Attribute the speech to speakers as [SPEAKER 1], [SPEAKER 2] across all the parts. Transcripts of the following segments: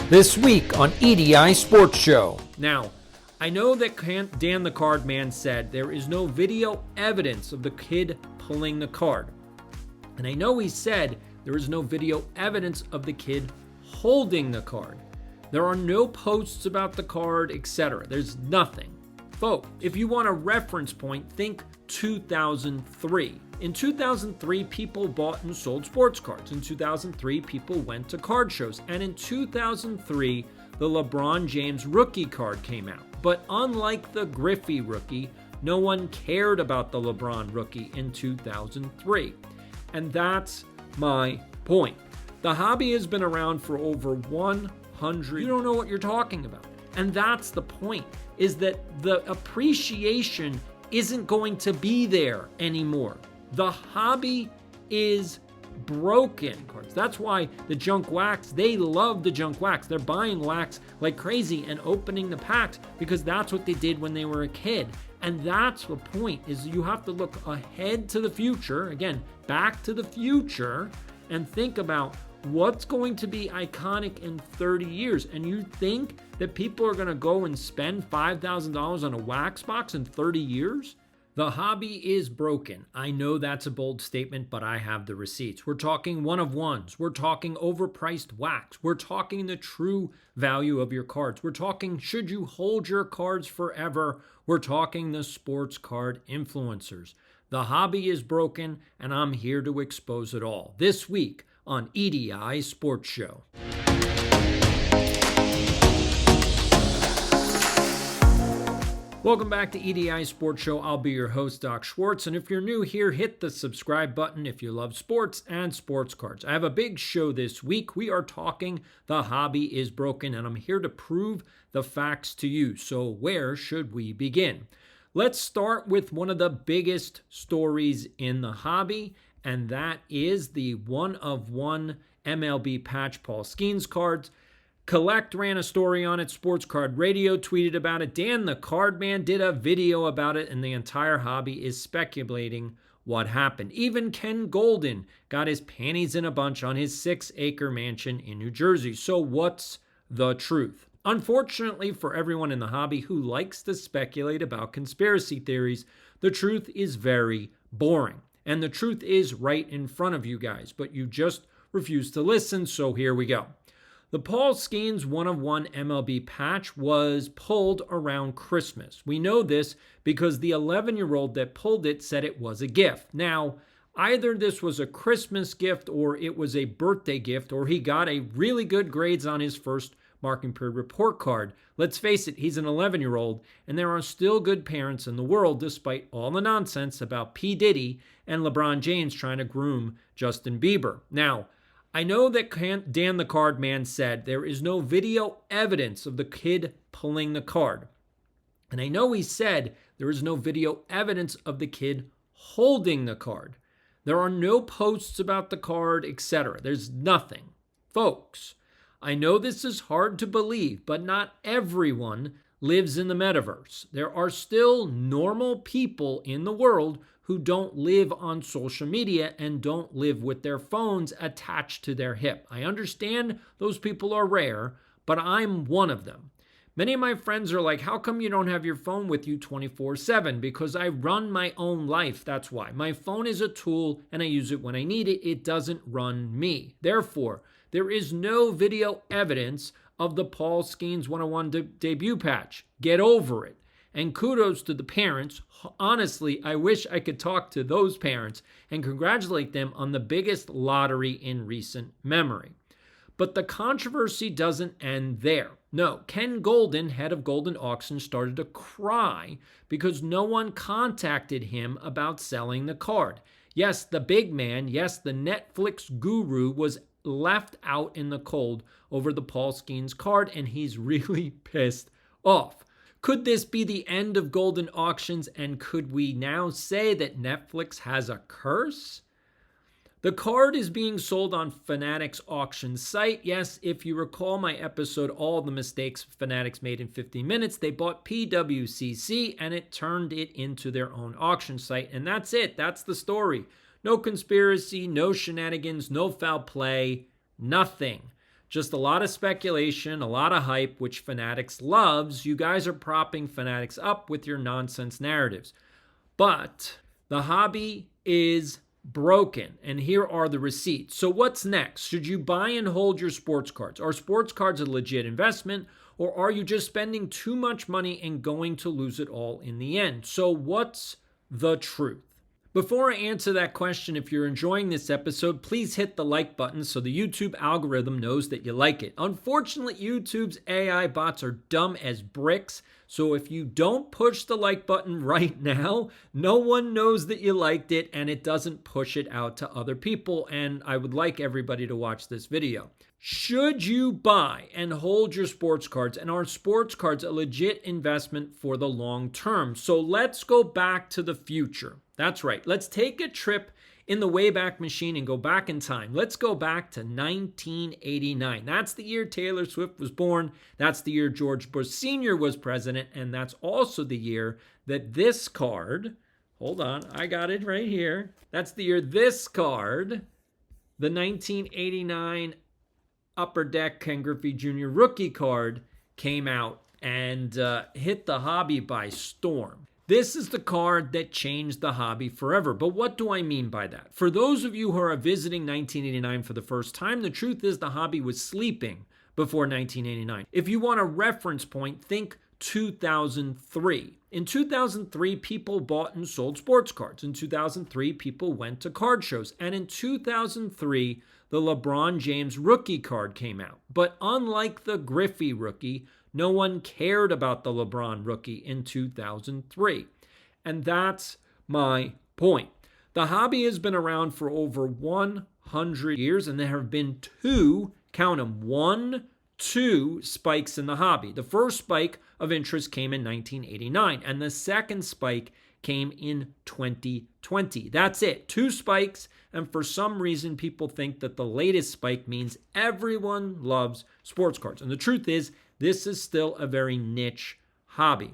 [SPEAKER 1] This week on EDI Sports Show. Now, I know that Dan the Card Man said there is no video evidence of the kid pulling the card. And I know he said there is no video evidence of the kid holding the card. There are no posts about the card, etc. There's nothing. Folks, if you want a reference point, think 2003. In 2003, people bought and sold sports cards. In 2003, people went to card shows. And in 2003, the LeBron James rookie card came out. But unlike the Griffey rookie, no one cared about the LeBron rookie in 2003. And that's my point. The hobby has been around for over 100. You don't know what you're talking about. And that's the point, is that the appreciation isn't going to be there anymore. The hobby is broken. That's why the junk wax, they love the junk wax. They're buying wax like crazy and opening the packs because that's what they did when they were a kid. And that's the point, is you have to look ahead to the future, again, back to the future, and think about what's going to be iconic in 30 years. And you think that people are going to go and spend $5,000 on a wax box in 30 years? The hobby is broken. I know that's a bold statement, but I have the receipts. We're talking one-of-ones. We're talking overpriced wax. We're talking the true value of your cards. We're talking, should you hold your cards forever? We're talking the sports card influencers. The hobby is broken, and I'm here to expose it all. This week on EDI Sports Show. Welcome back to EDI Sports Show. I'll be your host, Doc Schwartz. And if you're new here, hit the subscribe button if you love sports and sports cards. I have a big show this week. We are talking the hobby is broken, and I'm here to prove the facts to you. So where should we begin? Let's start with one of the biggest stories in the hobby, and that is the one-of-one MLB patch Paul Skeens cards. Collect ran a story on it. Sportscard Radio tweeted about it. Dan the Card Man did a video about it, and the entire hobby is speculating what happened. Even Ken Golden got his panties in a bunch on his 6-acre mansion in New Jersey. So what's the truth? Unfortunately for everyone in the hobby who likes to speculate about conspiracy theories, the truth is very boring. And the truth is right in front of you guys, but you just refuse to listen, so here we go. The Paul Skeens one-of-one MLB patch was pulled around Christmas. We know this because the 11-year-old that pulled it said it was a gift. Now, either this was a Christmas gift or it was a birthday gift, or he got a really good grades on his first marking period report card. Let's face it, he's an 11-year-old, and there are still good parents in the world despite all the nonsense about P. Diddy and LeBron James trying to groom Justin Bieber. Now, I know that Dan the Card Man said there is no video evidence of the kid pulling the card. And I know he said there is no video evidence of the kid holding the card. There are no posts about the card, etc. There's nothing. Folks, I know this is hard to believe, but not everyone lives in the metaverse. There are still normal people in the world who don't live on social media and don't live with their phones attached to their hip. I understand those people are rare, but I'm one of them. Many of my friends are like, how come you don't have your phone with you 24/7? Because I run my own life, that's why. My phone is a tool and I use it when I need it. It doesn't run me. Therefore, there is no video evidence of the Paul Skeens 101 debut patch. Get over it. And kudos to the parents. Honestly, I wish I could talk to those parents and congratulate them on the biggest lottery in recent memory. But the controversy doesn't end there. No, Ken Golden, head of Golden Auction, started to cry because no one contacted him about selling the card. Yes, the big man, yes, the Netflix guru was left out in the cold over the Paul Skeens card, and he's really pissed off. Could this be the end of Golden Auctions, and could we now say that Netflix has a curse? The card is being sold on Fanatics auction site. Yes, if you recall my episode, All the Mistakes Fanatics Made in 15 Minutes, they bought PWCC and it turned it into their own auction site. And that's it. That's the story. No conspiracy, no shenanigans, no foul play, nothing. Just a lot of speculation, a lot of hype, which Fanatics loves. You guys are propping Fanatics up with your nonsense narratives. But the hobby is broken, and here are the receipts. So what's next? Should you buy and hold your sports cards? Are sports cards a legit investment, or are you just spending too much money and going to lose it all in the end? So what's the truth? Before I answer that question, if you're enjoying this episode, please hit the like button so the YouTube algorithm knows that you like it. Unfortunately, YouTube's AI bots are dumb as bricks, so if you don't push the like button right now, no one knows that you liked it and it doesn't push it out to other people, and I would like everybody to watch this video. Should you buy and hold your sports cards, and are sports cards a legit investment for the long term? So let's go back to the future. That's right. Let's take a trip in the Wayback Machine and go back in time. Let's go back to 1989. That's the year Taylor Swift was born. That's the year George Bush Sr. was president. And that's also the year that this card, hold on, I got it right here. That's the year this card, the 1989 Upper Deck Ken Griffey Jr. rookie card, came out and hit the hobby by storm. This is the card that changed the hobby forever. But what do I mean by that? For those of you who are visiting 1989 for the first time, the truth is the hobby was sleeping before 1989. If you want a reference point, think 2003. In 2003, people bought and sold sports cards. In 2003, people went to card shows. And in 2003, the LeBron James rookie card came out. But unlike the Griffey rookie, no one cared about the LeBron rookie in 2003. And that's my point. The hobby has been around for over 100 years, and there have been two, count them, two spikes in the hobby. The first spike of interest came in 1989, and the second spike came in 2020. That's it. Two spikes, and for some reason, people think that the latest spike means everyone loves sports cards. And the truth is, this is still a very niche hobby.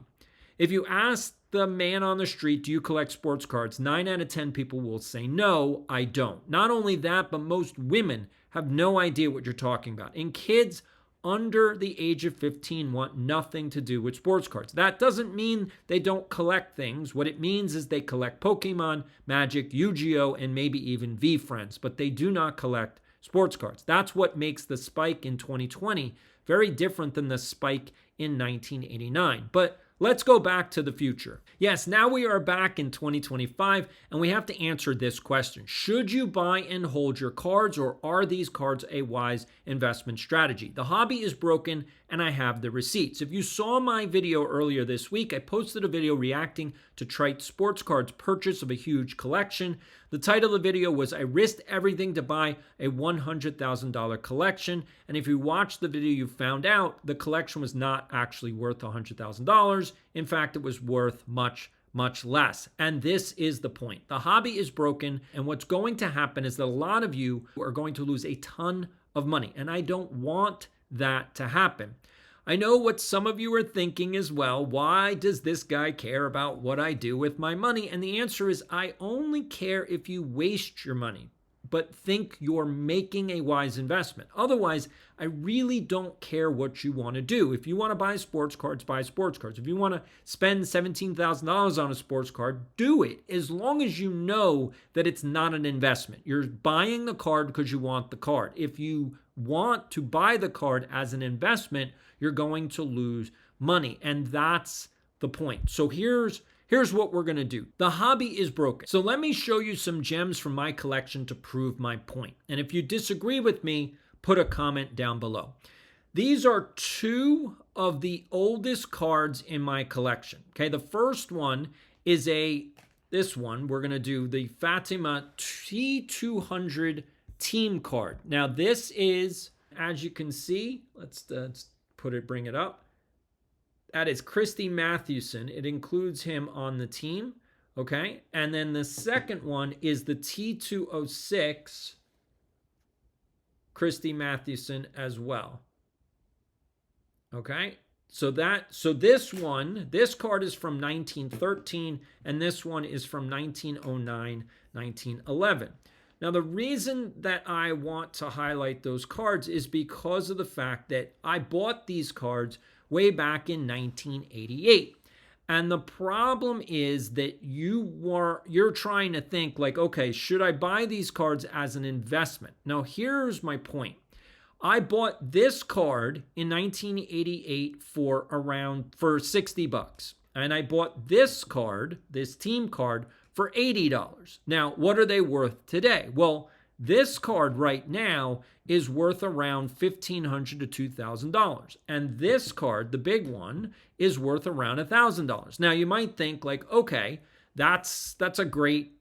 [SPEAKER 1] If you ask the man on the street, do you collect sports cards? 9 out of 10 people will say, no, I don't. Not only that, but most women have no idea what you're talking about. And kids under the age of 15 want nothing to do with sports cards. That doesn't mean they don't collect things. What it means is they collect Pokemon, Magic, Yu-Gi-Oh, and maybe even V-Friends, but they do not collect sports cards. That's what makes the spike in 2020 very different than the spike in 1989. But let's go back to the future. Yes, now we are back in 2025, and we have to answer this question. Should you buy and hold your cards, or are these cards a wise investment strategy? The hobby is broken, and I have the receipts. If you saw my video earlier this week, I posted a video reacting to Trite Sports Card's purchase of a huge collection. The title of the video was, I risked everything to buy a $100,000 collection. And if you watched the video, you found out the collection was not actually worth $100,000. In fact, it was worth much, much less. And this is the point. The hobby is broken. And what's going to happen is that a lot of you are going to lose a ton of money. And I don't want that to happen. I know what some of you are thinking as well. Why does this guy care about what I do with my money? And the answer is, I only care if you waste your money, but think you're making a wise investment. Otherwise, I really don't care what you want to do. If you want to buy sports cards, buy sports cards. If you want to spend $17,000 on a sports card, do it, as long as you know that it's not an investment. You're buying the card because you want the card. If you want to buy the card as an investment, you're going to lose money. And that's the point. So here's what we're going to do. The hobby is broken. So let me show you some gems from my collection to prove my point. And if you disagree with me, put a comment down below. These are two of the oldest cards in my collection. Okay, the first one is this one. We're going to do the Fatima T200 team card. Now this is, as you can see, let's bring it up. That is Christy Mathewson. It includes him on the team. Okay. And then the second one is the T206 Christy Mathewson as well. Okay. So this card is from 1913, and this one is from 1909, 1911. Now, the reason that I want to highlight those cards is because of the fact that I bought these cards way back in 1988. And the problem is that you're trying to think like, okay, should I buy these cards as an investment? Now, here's my point. I bought this card in 1988 for $60. And I bought this card, this team card, for $80. Now, what are they worth today? Well, this card right now is worth around $1,500 to $2,000. And this card, the big one, is worth around $1,000. Now, you might think like, okay, that's a great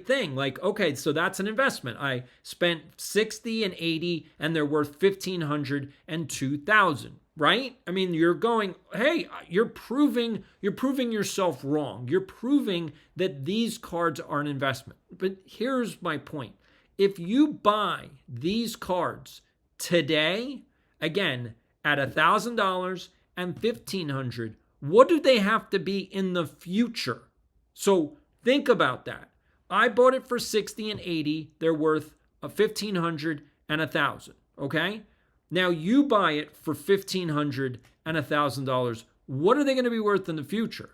[SPEAKER 1] thing. Like, okay, so that's an investment. I spent 60 and 80 and they're worth 1,500 and 2,000, right? I mean, you're going, hey, you're proving yourself wrong. You're proving that these cards are an investment. But here's my point. If you buy these cards today, again, at $1,000 and $1,500, what do they have to be in the future? So think about that. I bought it for 60 and 80. They're worth $1,500 and $1,000. Okay. Now you buy it for $1,500 and $1,000. What are they going to be worth in the future?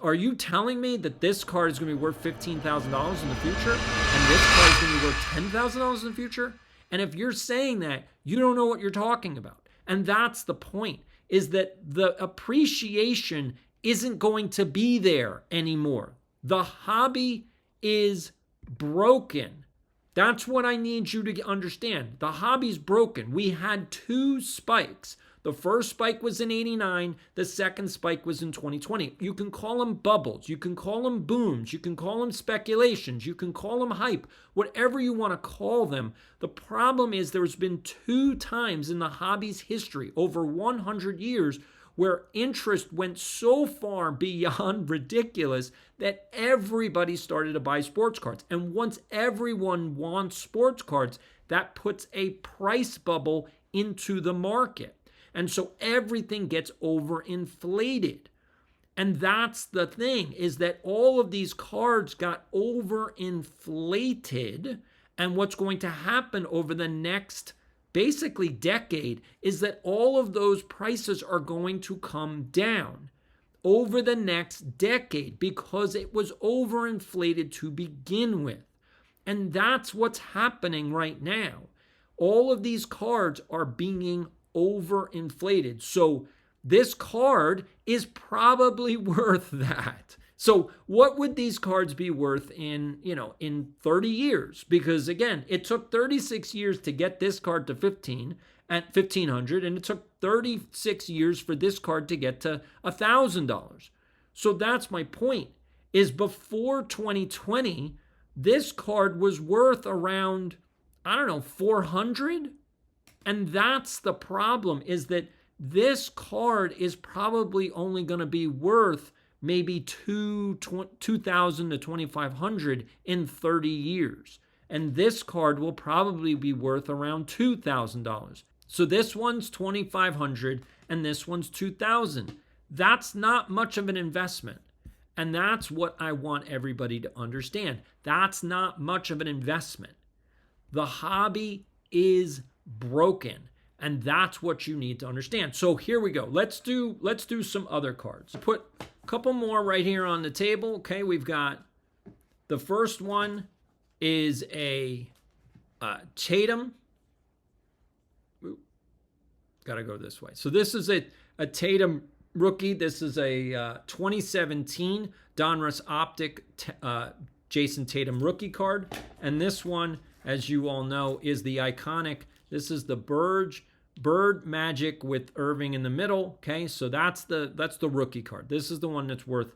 [SPEAKER 1] Are you telling me that this card is going to be worth $15,000 in the future and this card is going to be worth $10,000 in the future? And if you're saying that, you don't know what you're talking about. And that's the point, is that the appreciation isn't going to be there anymore. The hobby is broken. That's what I need you to understand. The hobby's broken. We had two spikes. The first spike was in 89. The second spike was in 2020. You can call them bubbles. You can call them booms. You can call them speculations. You can call them hype. Whatever you want to call them. The problem is there's been two times in the hobby's history, over 100 years, where interest went so far beyond ridiculous that everybody started to buy sports cards. And once everyone wants sports cards, that puts a price bubble into the market. And so everything gets overinflated. And that's the thing, is that all of these cards got overinflated. And what's going to happen over the next basically decade is that all of those prices are going to come down over the next decade because it was overinflated to begin with. And that's what's happening right now. All of these cards are being overinflated. So this card is probably worth that. So what would these cards be worth in 30 years? Because again, it took 36 years to get this card to 1,500, and it took 36 years for this card to get to $1,000. So that's my point, is before 2020, this card was worth around, 400. And that's the problem, is that this card is probably only going to be worth maybe $2,000 to $2,500 in 30 years. And this card will probably be worth around $2,000. So this one's $2,500 and this one's $2,000. That's not much of an investment. And that's what I want everybody to understand. That's not much of an investment. The hobby is broken. And that's what you need to understand. So here we go. Let's do some other cards. Put a couple more right here on the table. Okay, we've got the first one is a Tatum. Got to go this way. So this is a Tatum rookie. This is a 2017 Donruss Optic Jason Tatum rookie card. And this one, as you all know, is the iconic. This is the Bird Magic with Irving in the middle. Okay, so that's the rookie card. This is the one that's worth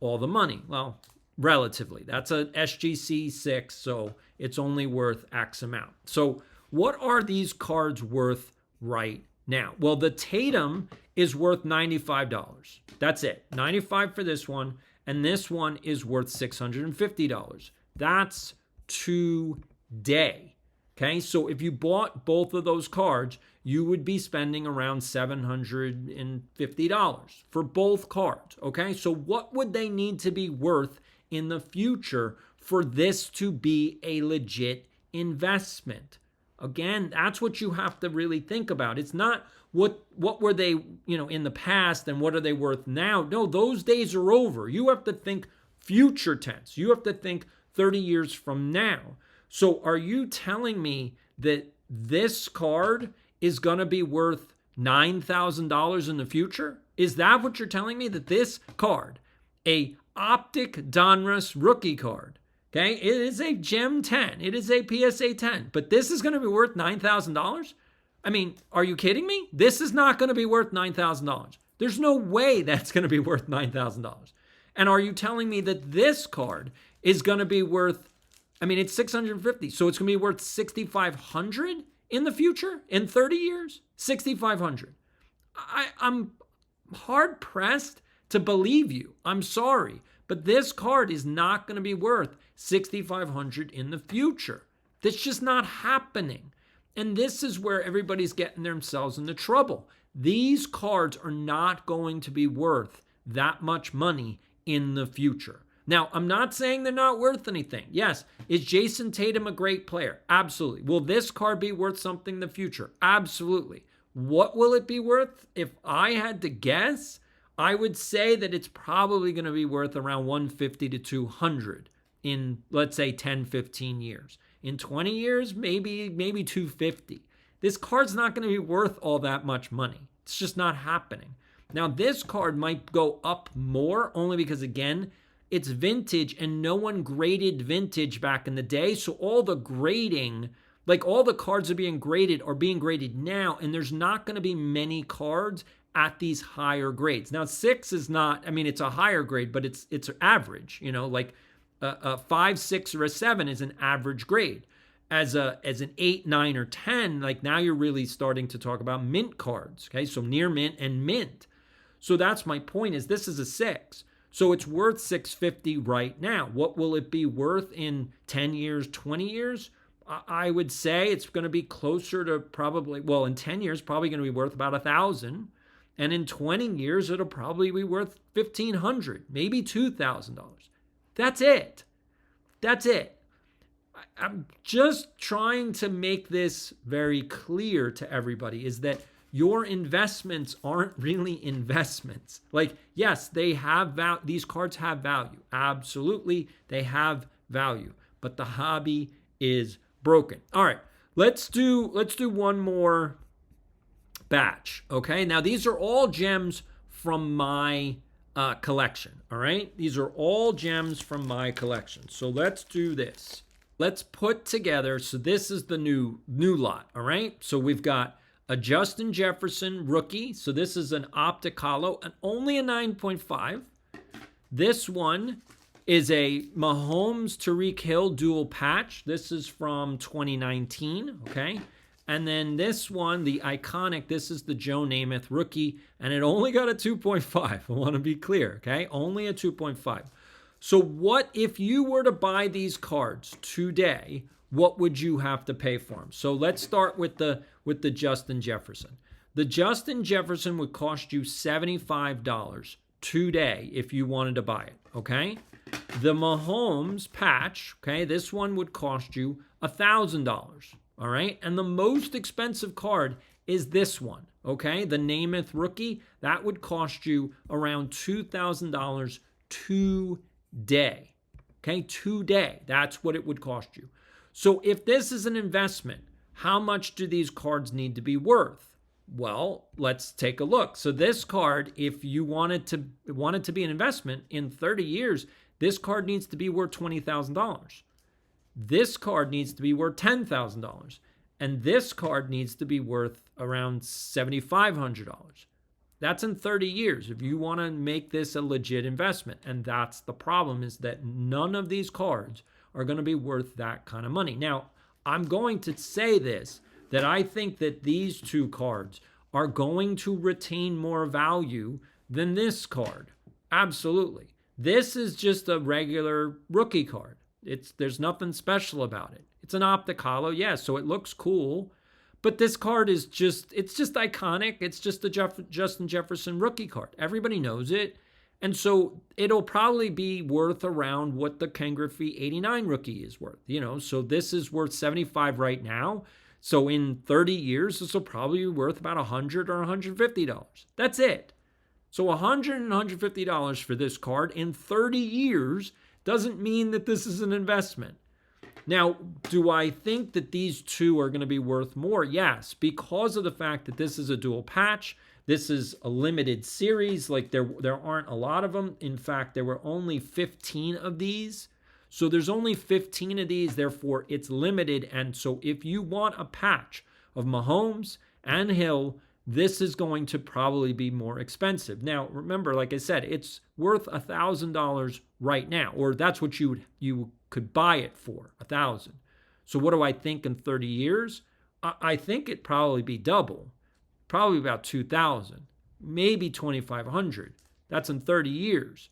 [SPEAKER 1] all the money. Well, relatively. That's a SGC 6, so it's only worth X amount. So what are these cards worth right now? Well, the Tatum is worth $95. That's it. $95 for this one, and this one is worth $650. That's today. Okay, so if you bought both of those cards, you would be spending around $750 for both cards. Okay, so what would they need to be worth in the future for this to be a legit investment. Again, that's what you have to really think about. It's not what were they, in the past and what are they worth now? No, those days are over. You have to think future tense. You have to think 30 years from now. So are you telling me that this card is going to be worth $9,000 in the future? Is that what you're telling me? That this card, a Optic Donruss rookie card, okay, it is a Gem 10, it is a PSA 10, but this is going to be worth $9,000? I mean, are you kidding me? This is not going to be worth $9,000. There's no way that's going to be worth $9,000. And are you telling me that this card is going to be worth, it's 650, so it's going to be worth 6,500 in the future, in 30 years? 6,500. I'm hard pressed to believe you. I'm sorry, but this card is not going to be worth 6,500 in the future. That's just not happening. And this is where everybody's getting themselves into trouble. These cards are not going to be worth that much money in the future. Now, I'm not saying they're not worth anything. Yes, is Jason Tatum a great player? Absolutely. Will this card be worth something in the future? Absolutely. What will it be worth? If I had to guess, I would say that it's probably going to be worth around 150 to 200 in, let's say, 10, 15 years. In 20 years, maybe 250. This card's not going to be worth all that much money. It's just not happening. Now, this card might go up more only because, again, it's vintage and no one graded vintage back in the day. So all the grading, like all the cards are being graded now, and there's not going to be many cards at these higher grades. Now, 6 is not, it's a higher grade, but it's average, like a 5, 6, or a 7 is an average grade. As an 8, 9, or 10, like now you're really starting to talk about mint cards, okay? So near mint and mint. So that's my point, is this is a 6. So it's worth 650 right now. What will it be worth in 10 years, 20 years? I would say it's going to be closer to probably, in 10 years, probably going to be worth about 1,000. And in 20 years, it'll probably be worth $1,500, maybe $2,000. That's it. That's it. I'm just trying to make this very clear to everybody, is that your investments aren't really investments. Like, yes, they have these cards have value. Absolutely, they have value. But the hobby is broken. All right, let's do one more batch. Okay, now these are all gems from my collection. All right, these are all gems from my collection. So let's do this. Let's put together. So this is the new lot. All right, so we've got a Justin Jefferson rookie. So this is an Optic Holo and only a 9.5. This one is a Mahomes Tyreek Hill dual patch. This is from 2019, okay? And then this one, the iconic, this is the Joe Namath rookie, and it only got a 2.5. I want to be clear, okay? Only a 2.5. So what if you were to buy these cards today, what would you have to pay for them? So let's start with the Justin Jefferson. The Justin Jefferson would cost you $75 today if you wanted to buy it, okay? The Mahomes patch, okay, this one would cost you $1,000, all right? And the most expensive card is this one, okay? The Namath rookie, that would cost you around $2,000 today, okay? Today, that's what it would cost you. So if this is an investment, how much do these cards need to be worth? Well, let's take a look. So this card, if you want it to be an investment in 30 years, this card needs to be worth $20,000. This card needs to be worth $10,000. And this card needs to be worth around $7,500. That's in 30 years if you want to make this a legit investment. And that's the problem, is that none of these cards are going to be worth that kind of money. Now, I'm going to say this, that I think that these two cards are going to retain more value than this card. Absolutely. This is just a regular rookie card. There's nothing special about it. It's an Optic Holo, yes, so it looks cool. But this card is just iconic. It's just a Justin Jefferson rookie card. Everybody knows it. And so it'll probably be worth around what the Ken Griffey 89 rookie is worth, So this is worth 75 right now. So in 30 years, this will probably be worth about $100 or $150. That's it. So $100 and $150 for this card in 30 years doesn't mean that this is an investment. Now, do I think that these two are going to be worth more? Yes, because of the fact that this is a dual patch. This is a limited series. Like there aren't a lot of them. In fact, there were only 15 of these. So there's only 15 of these. Therefore, it's limited. And so if you want a patch of Mahomes and Hill, this is going to probably be more expensive. Now, remember, like I said, it's worth $1,000 right now, or that's what you could buy it for, $1,000. So what do I think in 30 years? I think it'd probably be double. Probably about 2,000, maybe 2,500. That's in 30 years.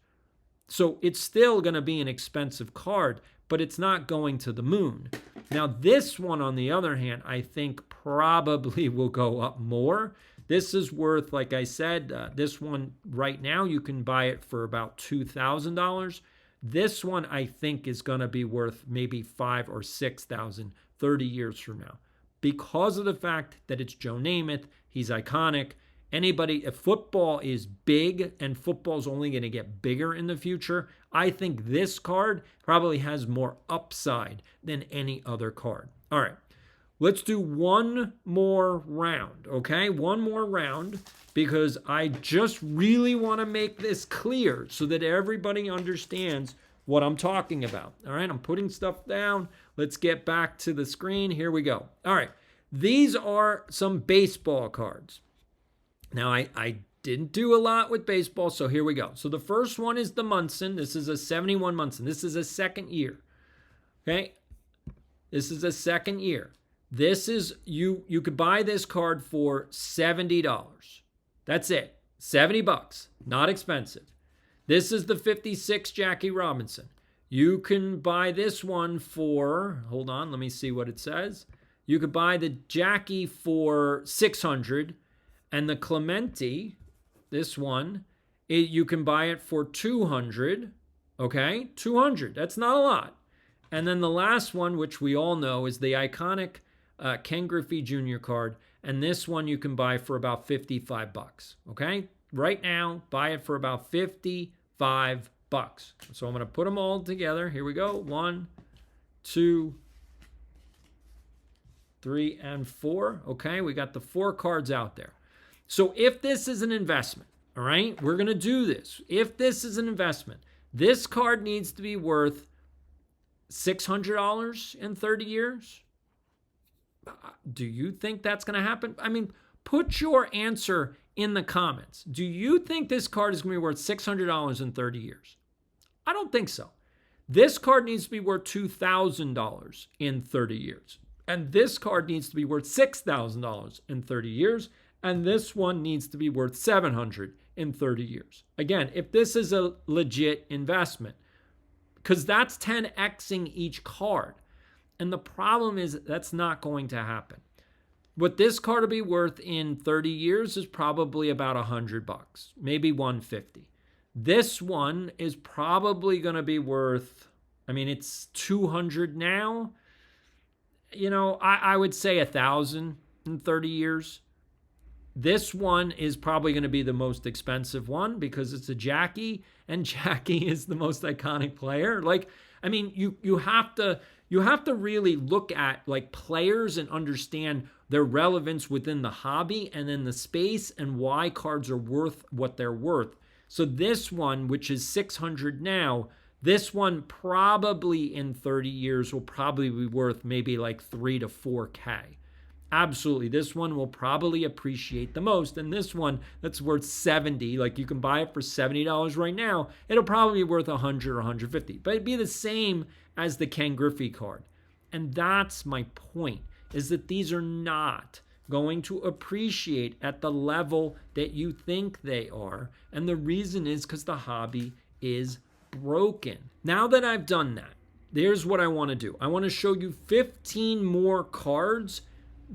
[SPEAKER 1] So it's still going to be an expensive card, but it's not going to the moon. Now, this one, on the other hand, I think probably will go up more. This is worth, like I said, this one right now, you can buy it for about $2,000. This one, I think, is going to be worth maybe $5,000 or $6,000 30 years from now. Because of the fact that it's Joe Namath, he's iconic. If football is big and football's only going to get bigger in the future, I think this card probably has more upside than any other card. All right, let's do one more round, okay? One more round, because I just really want to make this clear so that everybody understands what I'm talking about. All right, I'm putting stuff down. Let's get back to the screen. Here we go. All right, these are some baseball cards. Now, I didn't do a lot with baseball, so here we go. So the first one is the Munson. This is a 71 Munson. This is a second year. Okay, this is a second year. This is, you could buy this card for $70. That's it, $70, not expensive. This is the 56 Jackie Robinson. You can buy this one for, hold on, let me see what it says. You could buy the Jackie for $600, and the Clemente, this one, you can buy it for $200. Okay, $200. That's not a lot. And then the last one, which we all know, is the iconic Ken Griffey Jr. card, and this one you can buy for about $55. Okay, right now, buy it for about $55. So I'm going to put them all together. Here we go. 1, 2, 3, and 4. Okay, we got the 4 cards out there. So if this is an investment, all right, we're going to do this. If this is an investment, this card needs to be worth $600 in 30 years. Do you think that's going to happen? I mean, put your answer in the comments. Do you think this card is going to be worth $600 in 30 years? I don't think so. This card needs to be worth $2,000 in 30 years. And this card needs to be worth $6,000 in 30 years. And this one needs to be worth $700 in 30 years. Again, if this is a legit investment, because that's 10xing each card. And the problem is that's not going to happen. What this card will be worth in 30 years is probably about $100, maybe $150. This one is probably going to be worth, I mean, it's $200 now. You know, I would say $1,000 in 30 years. This one is probably going to be the most expensive one because it's a Jackie, and Jackie is the most iconic player. Like, I mean, you have to really look at like players and understand their relevance within the hobby and then the space and why cards are worth what they're worth. So this one, which is $600 now, this one probably in 30 years will probably be worth maybe like $3,000 to $4,000. Absolutely. This one will probably appreciate the most. And this one that's worth $70, like you can buy it for $70 right now, it'll probably be worth $100 or $150. But it'd be the same as the Ken Griffey card. And that's my point, is that these are not going to appreciate at the level that you think they are. And the reason is because the hobby is broken. Now that I've done that, there's what I want to do. I want to show you 15 more cards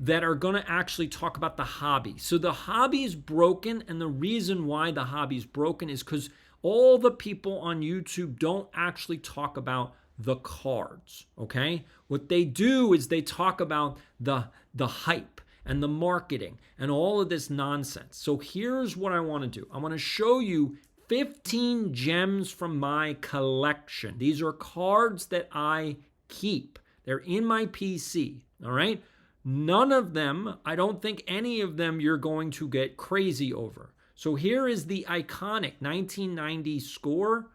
[SPEAKER 1] that are going to actually talk about the hobby. So the hobby is broken, and the reason why the hobby is broken is because All the people on YouTube don't actually talk about the cards, okay? What they do is they talk about the hype and the marketing and all of this nonsense. So here's what I want to do. I want to show you 15 gems from my collection. These are cards that I keep. They're in my PC, all right? None of them, I don't think any of them you're going to get crazy over. So here is the iconic 1990 score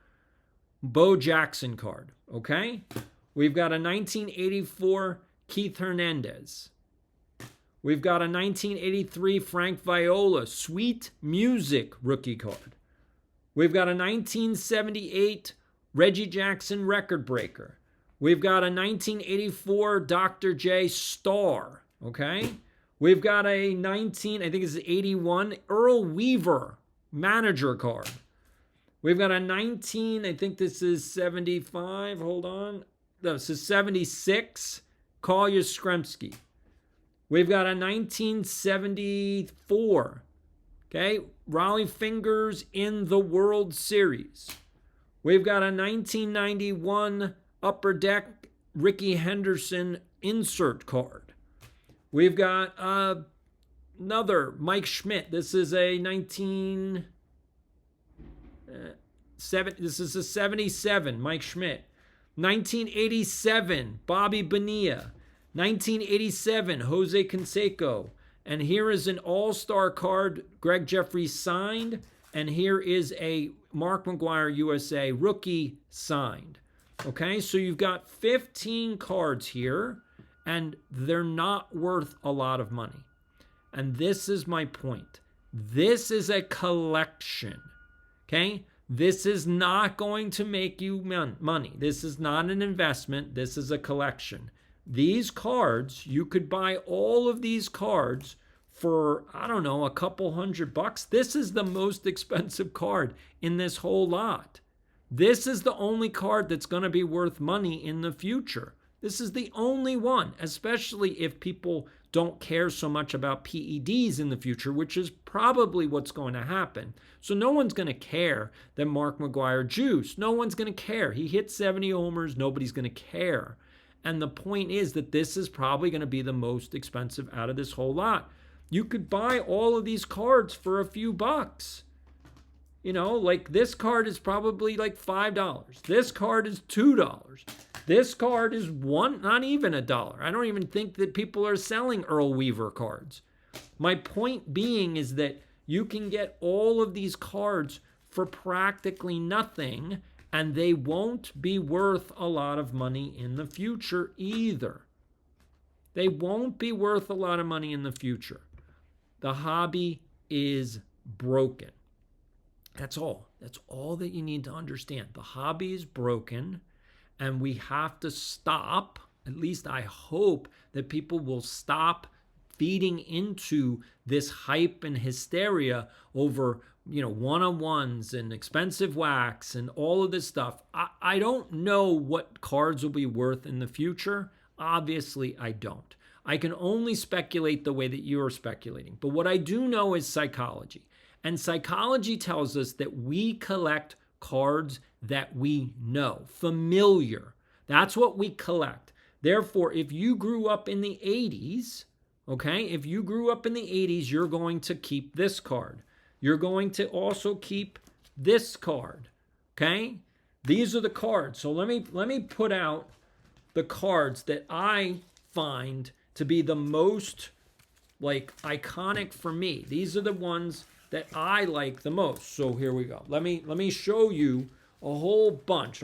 [SPEAKER 1] Bo Jackson card, okay? We've got a 1984 Keith Hernandez. We've got a 1983 Frank Viola Sweet Music rookie card. We've got a 1978 Reggie Jackson record breaker. We've got a 1984 Dr. J Star, okay? We've got a I think it's 81 Earl Weaver manager card. We've got a I think this is 75, hold on. No, this is 76 Kolya Skremski. We've got a 1974, okay, Raleigh Fingers in the World Series. We've got a 1991 Upper Deck Ricky Henderson insert card. We've got another Mike Schmidt. This is a 77 Mike Schmidt. 1987 Bobby Bonilla. 1987 Jose Canseco. And here is an all-star card Greg Jeffries signed. And here is a Mark McGwire USA rookie signed. Okay, so you've got 15 cards here, and they're not worth a lot of money. And this is my point. This is a collection, okay? This is not going to make you money. This is not an investment. This is a collection. These cards, you could buy all of these cards for, I don't know, a couple $100. This is the most expensive card in this whole lot. This is the only card that's going to be worth money in the future. This is the only one, especially if people don't care so much about PEDs in the future, which is probably what's going to happen. So no one's going to care that Mark McGwire juiced. No one's going to care. He hit 70 homers. Nobody's going to care. And the point is that this is probably going to be the most expensive out of this whole lot. You could buy all of these cards for a few bucks. You know, like this card is probably like $5. This card is $2. This card is not even $1. I don't even think that people are selling Earl Weaver cards. My point being is that you can get all of these cards for practically nothing, and they won't be worth a lot of money in the future either. They won't be worth a lot of money in the future. The hobby is broken. That's all. That's all that you need to understand. The hobby is broken, and we have to stop. At least I hope that people will stop feeding into this hype and hysteria over, one-on-ones and expensive wax and all of this stuff. I don't know what cards will be worth in the future. Obviously, I don't. I can only speculate the way that you are speculating. But what I do know is psychology. And psychology tells us that we collect cards that we know, familiar. That's what we collect. Therefore, if you grew up in the 80s, okay, if you grew up in the 80s, you're going to keep this card. You're going to also keep this card, okay? These are the cards. So let me put out the cards that I find to be the most iconic for me. These are the ones that I like the most. So here we go. Let me show you a whole batch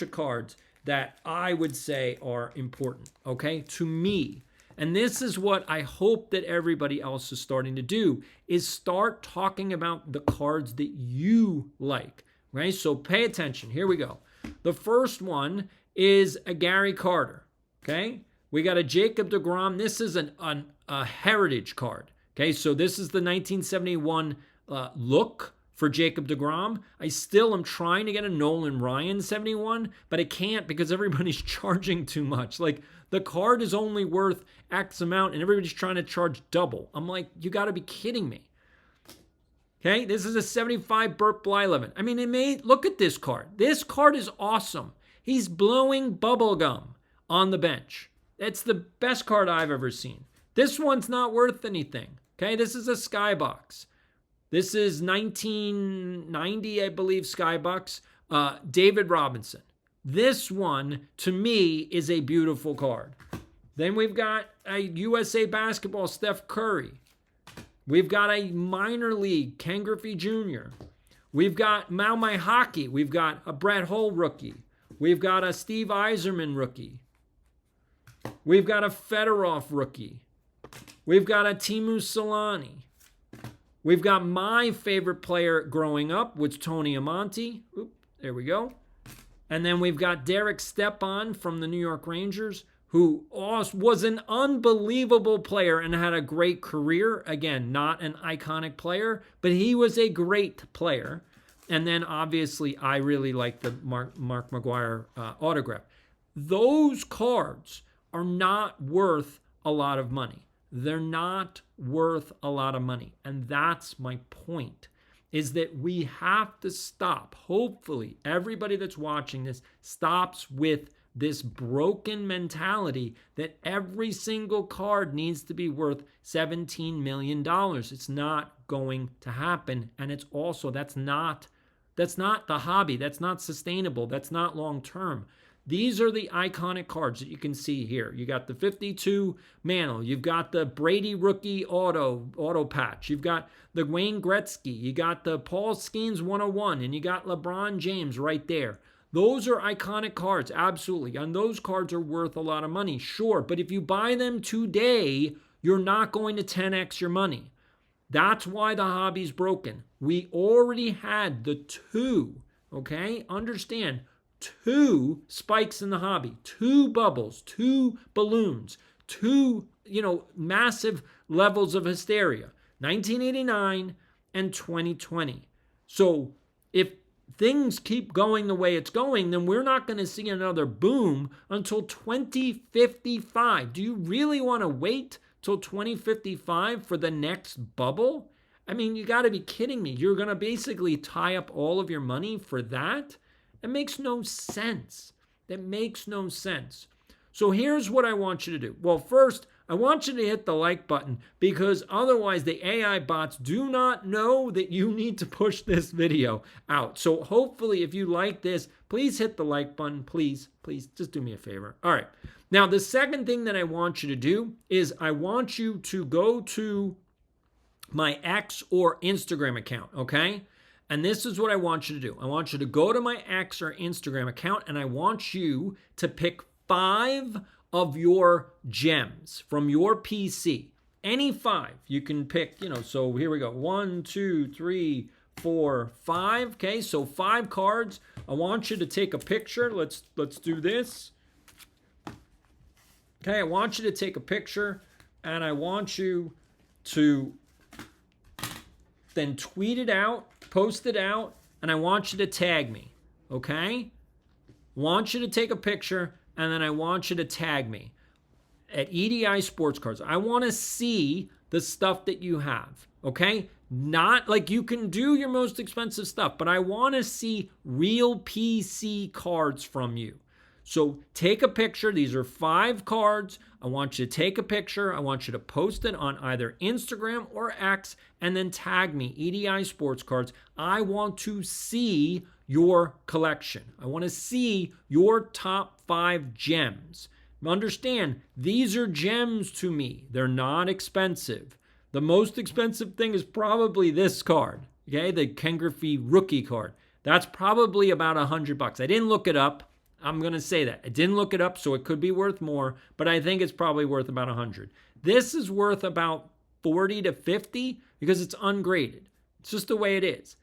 [SPEAKER 1] of cards that I would say are important, okay, to me. And this is what I hope that everybody else is starting to do, is start talking about the cards that you like, right? So pay attention. Here we go. The first one is a Gary Carter, okay? We got a Jacob deGrom. This is a heritage card. Okay, so this is the 1971 look for Jacob deGrom. I still am trying to get a Nolan Ryan 71, but I can't because everybody's charging too much. Like, the card is only worth X amount, and everybody's trying to charge double. I'm like, you got to be kidding me. Okay, this is a 75 Burt Blyleven. I mean, look at this card. This card is awesome. He's blowing bubble gum on the bench. It's the best card I've ever seen. This one's not worth anything. Okay, this is a Skybox. This is 1990, I believe, Skybox. David Robinson. This one, to me, is a beautiful card. Then we've got a USA Basketball Steph Curry. We've got a minor league Ken Griffey Jr. We've got Maui Hockey. We've got a Brett Hull rookie. We've got a Steve Yzerman rookie. We've got a Fedorov rookie. We've got a Teemu Selanne. We've got my favorite player growing up, was Tony Amonte. Oop, there we go. And then we've got Derek Stepan from the New York Rangers, who was an unbelievable player and had a great career. Again, not an iconic player, but he was a great player. And then obviously I really like the Mark McGwire autograph. Those cards are not worth a lot of money. They're not worth a lot of money. And that's my point, is that we have to stop. Hopefully, everybody that's watching this stops with this broken mentality that every single card needs to be worth $17 million. It's not going to happen. And it's also, that's not the hobby. That's not sustainable. That's not long-term. These are the iconic cards that you can see here. You got the 52 Mantle. You've got the Brady rookie auto patch. You've got the Wayne Gretzky. You got the Paul Skeens 101, and you got LeBron James right there. Those are iconic cards, absolutely. And those cards are worth a lot of money, sure. But if you buy them today, you're not going to 10x your money. That's why the hobby's broken. We already had the two, okay? Understand, 2 spikes in the hobby, 2 bubbles, 2 balloons, 2, massive levels of hysteria, 1989 and 2020. So if things keep going the way it's going, then we're not going to see another boom until 2055. Do you really want to wait till 2055 for the next bubble? I mean, you got to be kidding me. You're going to basically tie up all of your money for that? It makes no sense. That makes no sense. So here's what I want you to do. Well, first, I want you to hit the like button, because otherwise the AI bots do not know that you need to push this video out. So hopefully if you like this, please hit the like button. Please, just do me a favor. All right. Now, the second thing that I want you to do is I want you to go to my X or Instagram account, okay? And this is what I want you to do. I want you to go to my X or Instagram account, and I want you to pick 5 of your gems from your PC. Any 5. You can pick, so here we go. 1, 2, 3, 4, 5. Okay, so 5 cards. I want you to take a picture. Let's do this. Okay, I want you to take a picture, and I want you to then tweet it out, post it out, and I want you to tag me, okay? I want you to take a picture, and then I want you to tag me at EDI Sports Cards. I want to see the stuff that you have, okay? Not like you can do your most expensive stuff, but I want to see real PC cards from you. So take a picture. These are 5 cards. I want you to take a picture. I want you to post it on either Instagram or X, and then tag me, EDI Sports Cards. I want to see your collection. I want to see your top 5 gems. Understand, these are gems to me. They're not expensive. The most expensive thing is probably this card, okay? The Ken Griffey rookie card. That's probably about $100. I didn't look it up. I'm going to say that. I didn't look it up, so it could be worth more, but I think it's probably worth about 100. This is worth about 40 to 50 because it's ungraded. It's just the way it is.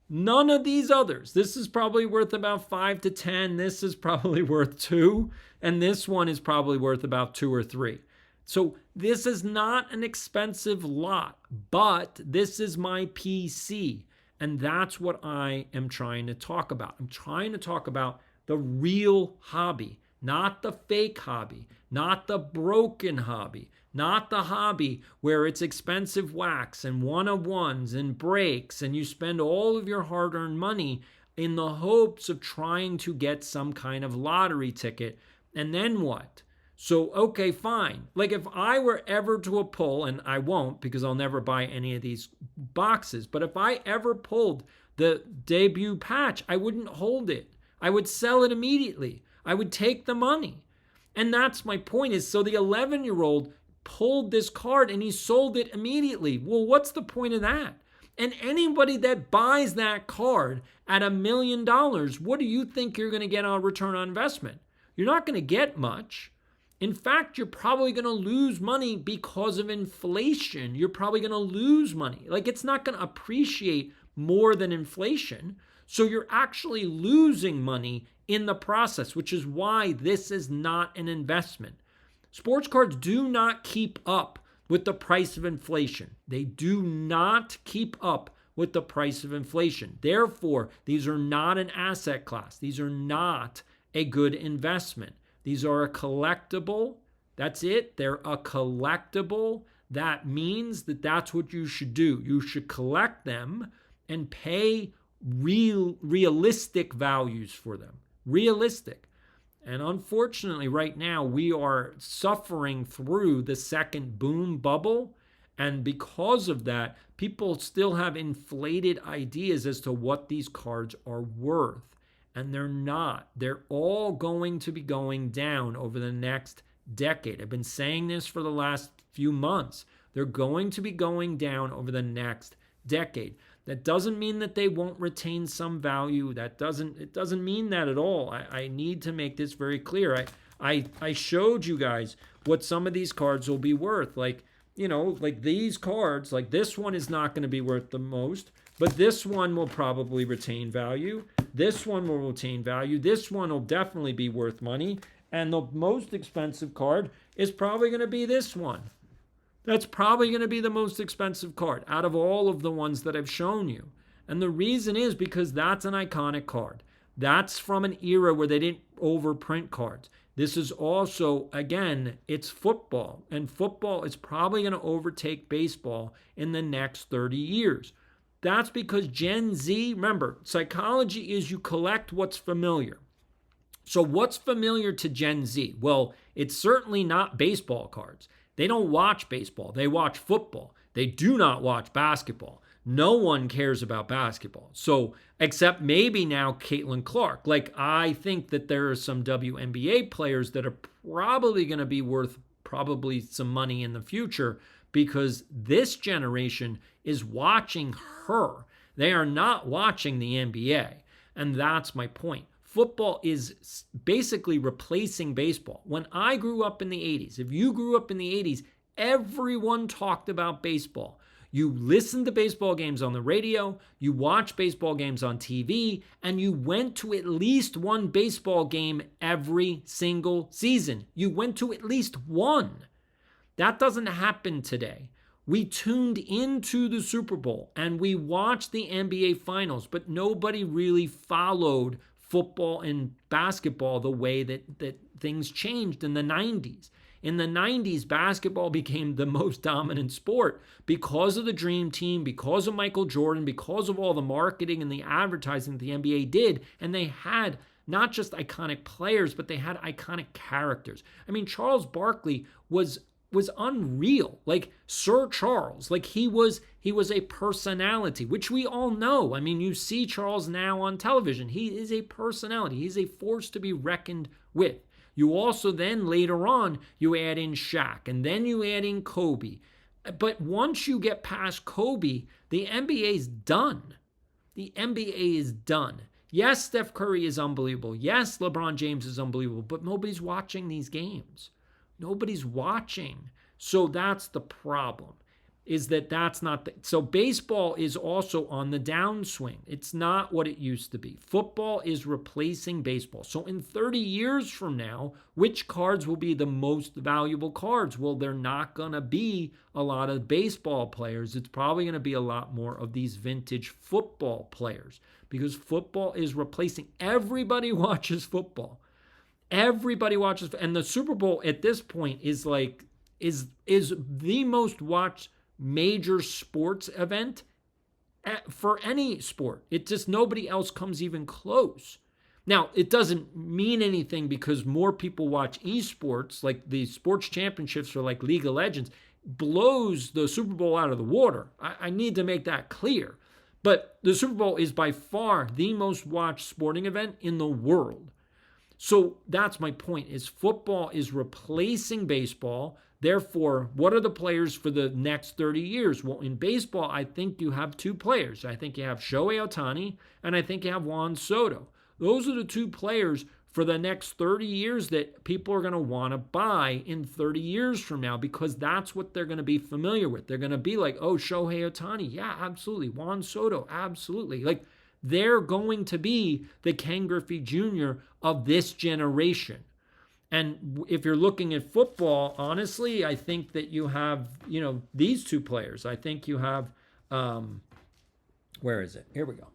[SPEAKER 1] None of these others. This is probably worth about 5 to 10. This is probably worth 2. And this one is probably worth about 2 or 3. So this is not an expensive lot, but this is my PC. And that's what I am trying to talk about. I'm trying to talk about the real hobby, not the fake hobby, not the broken hobby, not the hobby where it's expensive wax and one-of-ones and breaks and you spend all of your hard-earned money in the hopes of trying to get some kind of lottery ticket. And then what? So, okay, fine. Like if I were ever to pull, and I won't because I'll never buy any of these boxes, but if I ever pulled the debut patch, I wouldn't hold it. I would sell it immediately. I would take the money. And that's my point is, so the 11-year-old pulled this card and he sold it immediately. Well, what's the point of that? And anybody that buys that card at $1 million, what do you think you're going to get on return on investment? You're not going to get much. In fact, you're probably going to lose money because of inflation. You're probably going to lose money. Like it's not going to appreciate more than inflation. So you're actually losing money in the process, which is why this is not an investment. Sports cards do not keep up with the price of inflation. They do not keep up with the price of inflation. Therefore, these are not an asset class. These are not a good investment. These are a collectible. That's it. They're a collectible. That means that that's what you should do. You should collect them and pay realistic values for them. Realistic. And unfortunately, right now, we are suffering through the second boom bubble. And because of that, people still have inflated ideas as to what these cards are worth. And they're not. They're all going to be going down over the next decade. I've been saying this for the last few months. They're going to be going down over the next decade. That doesn't mean that they won't retain some value. It doesn't mean that at all. I need to make this very clear. I showed you guys what some of these cards will be worth. Like these cards, like this one is not going to be worth the most, but this one will probably retain value. This one will retain value. This one will definitely be worth money. And the most expensive card is probably going to be this one. That's probably going to be the most expensive card out of all of the ones that I've shown you. And the reason is because that's an iconic card. That's from an era where they didn't overprint cards. This is also, again, it's football. And football is probably going to overtake baseball in the next 30 years. That's because Gen Z, remember, psychology is you collect what's familiar. So what's familiar to Gen Z? Well, it's certainly not baseball cards. They don't watch baseball. They watch football. They do not watch basketball. No one cares about basketball. So, except maybe now Caitlin Clark. Like, I think that there are some WNBA players that are probably going to be worth probably some money in the future because this generation is watching her. They are not watching the NBA. And that's my point. Football is basically replacing baseball. When I grew up in the 80s, if you grew up in the 80s, everyone talked about baseball. You listened to baseball games on the radio, you watched baseball games on TV, and you went to at least one baseball game every single season. You went to at least one. That doesn't happen today. We tuned into the Super Bowl and we watched the NBA Finals, but nobody really followed football and basketball the way that things changed in the 90s. In the 90s, basketball became the most dominant sport because of the Dream Team, because of Michael Jordan, because of all the marketing and the advertising that the NBA did. And they had not just iconic players, but they had iconic characters. I mean, Charles Barkley was unreal. Like Sir Charles, like he was a personality, which we all know. I mean, you see Charles now on television. He is a personality. He's a force to be reckoned with. You also then later on, you add in Shaq and then you add in Kobe. But once you get past Kobe, the NBA is done. The NBA is done. Yes, Steph Curry is unbelievable. Yes, LeBron James is unbelievable, but nobody's watching these games. Nobody's watching. So that's the problem, is that's not so baseball is also on the downswing. It's not what it used to be. Football is replacing baseball. So in 30 years from now, which cards will be the most valuable cards? Well, they're not going to be a lot of baseball players. It's probably going to be a lot more of these vintage football players because football is replacing. Everybody watches football. Everybody watches, and the Super Bowl at this point is like, is the most watched major sports event for any sport. It just, nobody else comes even close. Now, it doesn't mean anything because more people watch esports, like the sports championships or like League of Legends, blows the Super Bowl out of the water. I need to make that clear. But the Super Bowl is by far the most watched sporting event in the world. So that's my point, is football is replacing baseball. Therefore, what are the players for the next 30 years? Well, in baseball, I think you have two players. I think you have Shohei Ohtani, and I think you have Juan Soto. Those are the two players for the next 30 years that people are going to want to buy in 30 years from now, because that's what they're going to be familiar with. They're going to be like, oh, Shohei Ohtani, yeah, absolutely. Juan Soto, absolutely. Like, they're going to be the Ken Griffey Jr. of this generation. And if you're looking at football, honestly, I think that you have, these two players. I think you have, where is it? Here we go.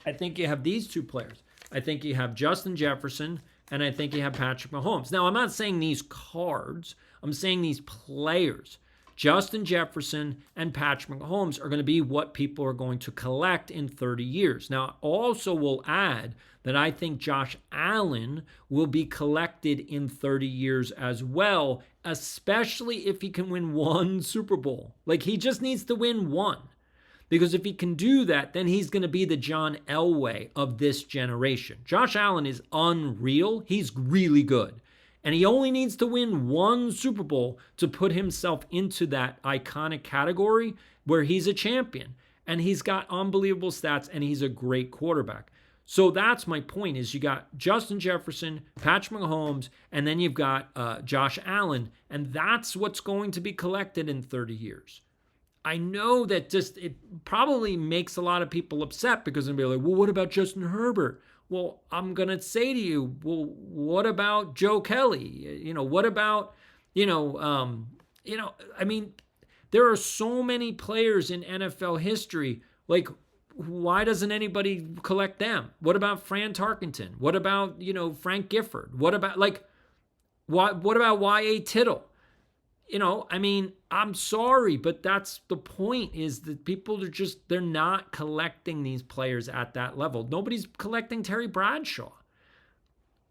[SPEAKER 1] I think you have these two players. I think you have Justin Jefferson, and I think you have Patrick Mahomes. Now, I'm not saying these cards. I'm saying these players. Justin Jefferson and Patrick Mahomes are going to be what people are going to collect in 30 years. Now, also will add that I think Josh Allen will be collected in 30 years as well, especially if he can win one Super Bowl. Like, he just needs to win one. Because if he can do that, then he's going to be the John Elway of this generation. Josh Allen is unreal. He's really good. And he only needs to win one Super Bowl to put himself into that iconic category where he's a champion. And he's got unbelievable stats, and he's a great quarterback. So that's my point, is you got Justin Jefferson, Patrick Mahomes, and then you've got Josh Allen. And that's what's going to be collected in 30 years. I know that it probably makes a lot of people upset, because they'll be like, well, what about Justin Herbert? Well, I'm going to say to you, well, what about Joe Kelly? What about, I mean, there are so many players in NFL history. Like, why doesn't anybody collect them? What about Fran Tarkenton? What about, Frank Gifford? What about, what about Y.A. Tittle? I'm sorry, but that's the point, is that people are they're not collecting these players at that level. Nobody's collecting Terry Bradshaw.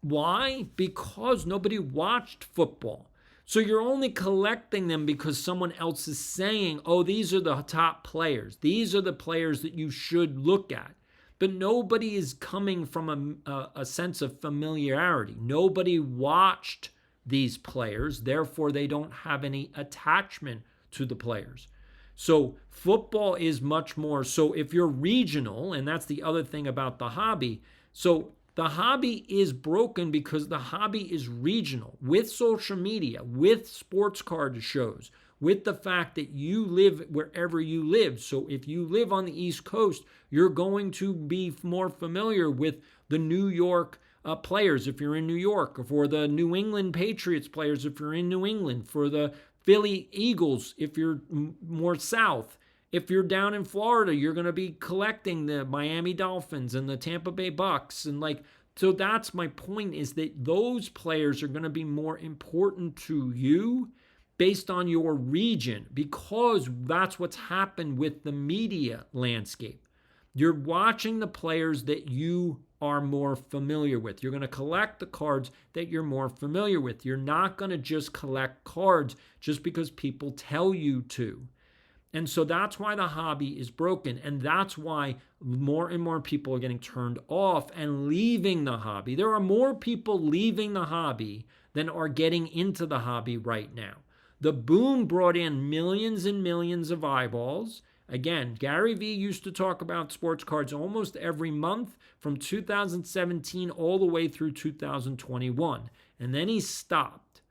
[SPEAKER 1] Why? Because nobody watched football. So you're only collecting them because someone else is saying, oh, these are the top players. These are the players that you should look at. But nobody is coming from a sense of familiarity. Nobody watched these players, therefore they don't have any attachment to the players. So football is much more, so if you're regional, and that's the other thing about the hobby, so the hobby is broken because the hobby is regional, with social media, with sports card shows, with the fact that you live wherever you live. So if you live on the East Coast, you're going to be more familiar with the New York players if you're in New York, or for the New England Patriots players if you're in New England, for the Philly Eagles if you're more south. If you're down in Florida, you're going to be collecting the Miami Dolphins and the Tampa Bay Bucks. And so that's my point, is that those players are going to be more important to you based on your region, because that's what's happened with the media landscape. You're watching the players that you are more familiar with. You're going to collect the cards that you're more familiar with. You're not going to just collect cards just because people tell you to. And so that's why the hobby is broken. And that's why more and more people are getting turned off and leaving the hobby. There are more people leaving the hobby than are getting into the hobby right now. The boom brought in millions and millions of eyeballs. Again, Gary Vee used to talk about sports cards almost every month from 2017 all the way through 2021. And then he stopped.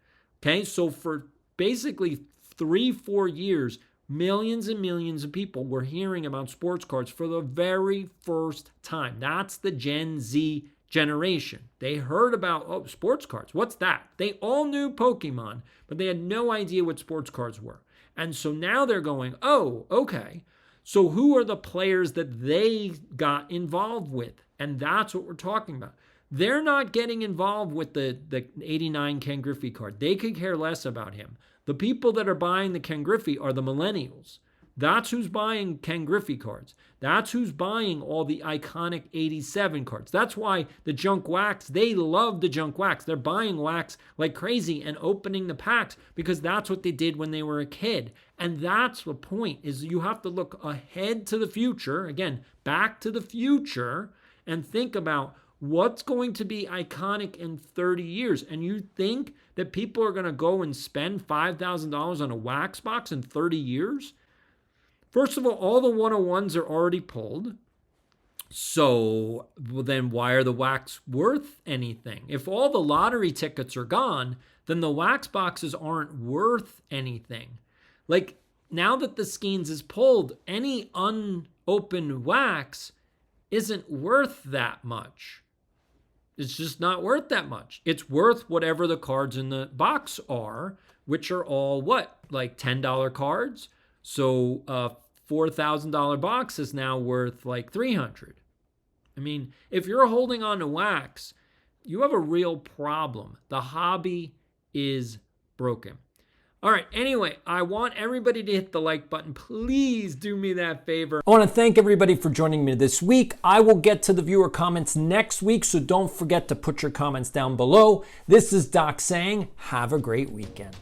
[SPEAKER 1] Okay, so for basically 3-4 years, millions and millions of people were hearing about sports cards for the very first time. That's the Gen Z generation. They heard about, sports cards. What's that? They all knew Pokemon, but they had no idea what sports cards were. And so now they're going, oh, okay. So who are the players that they got involved with? And that's what we're talking about. They're not getting involved with the 89 Ken Griffey card. They could care less about him. The people that are buying the Ken Griffey are the millennials. That's who's buying Ken Griffey cards. That's who's buying all the iconic 87 cards. That's why the junk wax, they love the junk wax. They're buying wax like crazy and opening the packs because that's what they did when they were a kid. And that's the point, is you have to look ahead to the future, again, back to the future, and think about what's going to be iconic in 30 years. And you think that people are going to go and spend $5,000 on a wax box in 30 years? First of all the 101s are already pulled. So then why are the wax worth anything? If all the lottery tickets are gone, then the wax boxes aren't worth anything. Like, now that the Skeens is pulled, any unopened wax isn't worth that much. It's just not worth that much. It's worth whatever the cards in the box are, which are all what? Like $10 cards? So a $4,000 box is now worth like $300. I mean, if you're holding on to wax, you have a real problem. The hobby is broken. All right, anyway, I want everybody to hit the like button. Please do me that favor. I want to thank everybody for joining me this week. I will get to the viewer comments next week, so don't forget to put your comments down below. This is Doc saying, have a great weekend.